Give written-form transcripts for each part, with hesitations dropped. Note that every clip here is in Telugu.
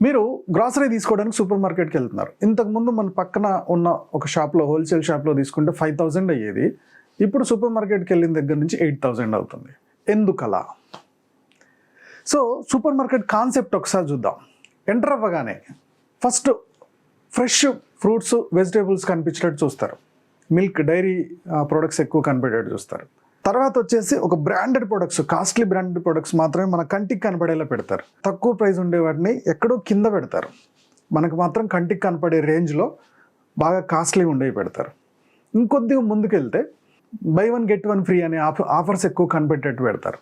మీరు గ్రాసరీ తీసుకోవడానికి సూపర్ మార్కెట్కి వెళ్తున్నారు. ఇంతకుముందు మన పక్కన ఉన్న ఒక షాప్లో, హోల్సేల్ షాప్లో తీసుకుంటే 5,000 అయ్యేది. ఇప్పుడు సూపర్ మార్కెట్కి వెళ్ళిన దగ్గర నుంచి 8,000 అవుతుంది. ఎందుకలా? సో సూపర్ మార్కెట్ కాన్సెప్ట్ ఒకసారి చూద్దాం. ఎంటర్ అవ్వగానే ఫస్ట్ ఫ్రెష్ ఫ్రూట్స్, వెజిటేబుల్స్ కనిపించేటట్టు చూస్తారు. మిల్క్, డైరీ ప్రొడక్ట్స్ ఎక్కువ కనిపెట్టేట్టు చూస్తారు. తర్వాత వచ్చేసి ఒక branded products, costly branded products మాత్రమే మన కంటికి కనపడేలా పెడతారు. తక్కువ ప్రైస్ ఉండే వాటిని ఎక్కడో కింద పెడతారు. మనకు మాత్రం కంటికి కనపడే రేంజ్లో బాగా కాస్ట్లీ ఉండేవి పెడతారు. ఇంకొద్దిగా ముందుకెళ్తే బై 1 get 1 ఫ్రీ అనే ఆఫర్స్ ఎక్కువ కనిపెట్టేట్టు పెడతారు.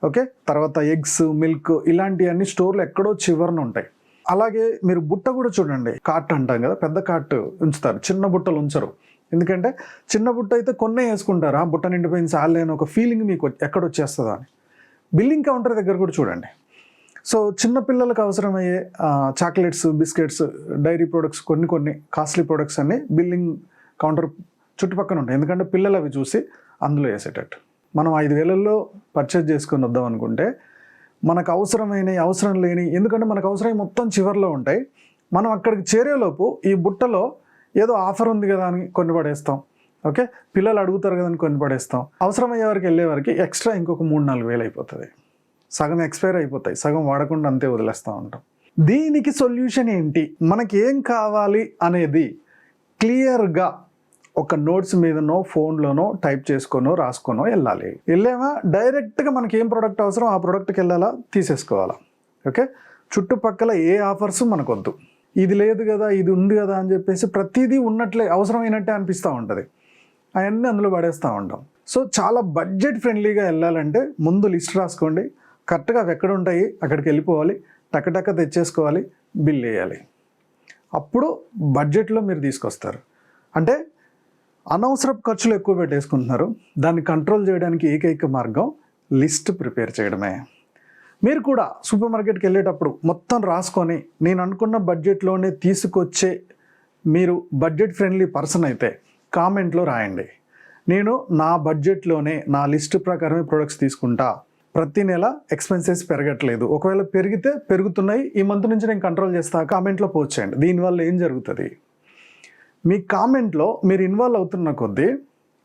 ఓకే, తర్వాత ఎగ్స్, మిల్క్ ఇలాంటివన్నీ స్టోర్లు ఎక్కడో చివరన ఉంటాయి. అలాగే మీరు బుట్ట కూడా చూడండి, కార్ట్ అంటాం కదా, పెద్ద కార్ట్ ఉంచుతారు, చిన్న బుట్టలు ఉంచరు. ఎందుకంటే చిన్న బుట్ట అయితే కొన్నే వేసుకుంటారు, ఆ బుట్ట నిండిపోయింది చాలే అని ఒక ఫీలింగ్ మీకు ఎక్కడ వచ్చేస్తుందో అని. బిల్లింగ్ కౌంటర్ దగ్గర కూడా చూడండి. సో చిన్నపిల్లలకు అవసరమయ్యే చాక్లెట్స్, బిస్కెట్స్, డైరీ ప్రొడక్ట్స్, కొన్ని కాస్ట్లీ ప్రొడక్ట్స్ అన్నీ బిల్లింగ్ కౌంటర్ చుట్టుపక్కల ఉంటాయి. ఎందుకంటే పిల్లలు అవి చూసి అందులో వేసేటట్టు. మనం 5,000లో పర్చేజ్ చేసుకొని వద్దాం అనుకుంటే మనకు అవసరమైనవి, అవసరం లేని, ఎందుకంటే మనకు అవసరం మొత్తం చివరిలో ఉంటాయి. మనం అక్కడికి చేరేలోపు ఈ బుట్టలో ఏదో ఆఫర్ ఉంది కదా అని కొన్ని పడేస్తాం. ఓకే, పిల్లలు అడుగుతారు కదా అని కొన్ని పడేస్తాం. అవసరమయ్యే వరకు వెళ్ళే వరకు ఎక్స్ట్రా ఇంకొక 3-4 వేలు అయిపోతుంది. సగం ఎక్స్పైర్ అయిపోతాయి, సగం వాడకుండా అంతే వదిలేస్తూ ఉంటాం. దీనికి సొల్యూషన్ ఏంటి, మనకి ఏం కావాలి అనేది క్లియర్గా ఒక నోట్స్ మీదనో, ఫోన్లోనో టైప్ చేసుకోనో, రాసుకోనో వెళ్ళాలి. వెళ్ళామా డైరెక్ట్గా మనకి ఏం ప్రోడక్ట్ అవసరం ఆ ప్రోడక్ట్కి వెళ్ళాలా, తీసేసుకోవాలా. ఓకే, చుట్టుపక్కల ఏ ఆఫర్స్ మనకొద్దు. ఇది లేదు కదా, ఇది ఉంది కదా అని చెప్పేసి ప్రతిదీ ఉన్నట్లే అవసరమైనట్టే అనిపిస్తూ ఉంటుంది. అవన్నీ అందులో పడేస్తూ ఉంటాం. సో చాలా బడ్జెట్ ఫ్రెండ్లీగా వెళ్ళాలంటే ముందు లిస్ట్ రాసుకోండి. కరెక్ట్గా అవి ఎక్కడ ఉంటాయి అక్కడికి వెళ్ళిపోవాలి, టక్క తెచ్చేసుకోవాలి, బిల్ వేయాలి. అప్పుడు బడ్జెట్లో మీరు తీసుకొస్తారు. అంటే అనవసరపు ఖర్చులు ఎక్కువ పెట్టేసుకుంటున్నారు. దాన్ని కంట్రోల్ చేయడానికి ఏకైక మార్గం లిస్ట్ ప్రిపేర్ చేయడమే. మీరు కూడా సూపర్ మార్కెట్కి వెళ్ళేటప్పుడు మొత్తం రాసుకొని నేను అనుకున్న బడ్జెట్లోనే తీసుకొచ్చే మీరు బడ్జెట్ ఫ్రెండ్లీ పర్సన్ అయితే కామెంట్లో రాయండి. నేను నా బడ్జెట్లోనే నా లిస్ట్ ప్రకారమే ప్రొడక్ట్స్ తీసుకుంటా, ప్రతి నెల ఎక్స్పెన్సెస్ పెరగట్లేదు, ఒకవేళ పెరిగితే పెరుగుతున్నాయి, ఈ మంత్ నుంచి నేను కంట్రోల్ చేస్తా, కామెంట్లో పోస్ట్ చేయండి. దీనివల్ల ఏం జరుగుతుంది, మీ కామెంట్లో మీరు ఇన్వాల్వ్ అవుతున్న కొద్దీ,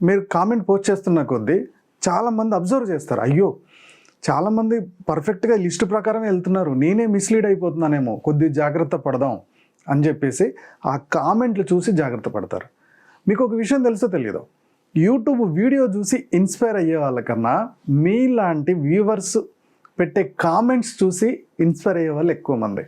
మీరు కామెంట్ పోస్ట్ చేస్తున్న కొద్దీ చాలామంది అబ్జర్వ్ చేస్తారు, అయ్యో చాలామంది పర్ఫెక్ట్గా లిస్ట్ ప్రకారం వెళ్తున్నారు, నేనే మిస్లీడ్ అయిపోతున్నానేమో, కొద్ది జాగ్రత్త పడదాం అని చెప్పేసి ఆ కామెంట్లు చూసి జాగ్రత్త పడతారు. మీకు ఒక విషయం తెలుసో తెలియదో, యూట్యూబ్ వీడియో చూసి ఇన్స్పైర్ అయ్యే వాళ్ళకన్నా మీలాంటి వ్యూవర్స్ పెట్టే కామెంట్స్ చూసి ఇన్స్పైర్ అయ్యే వాళ్ళు ఎక్కువ మంది.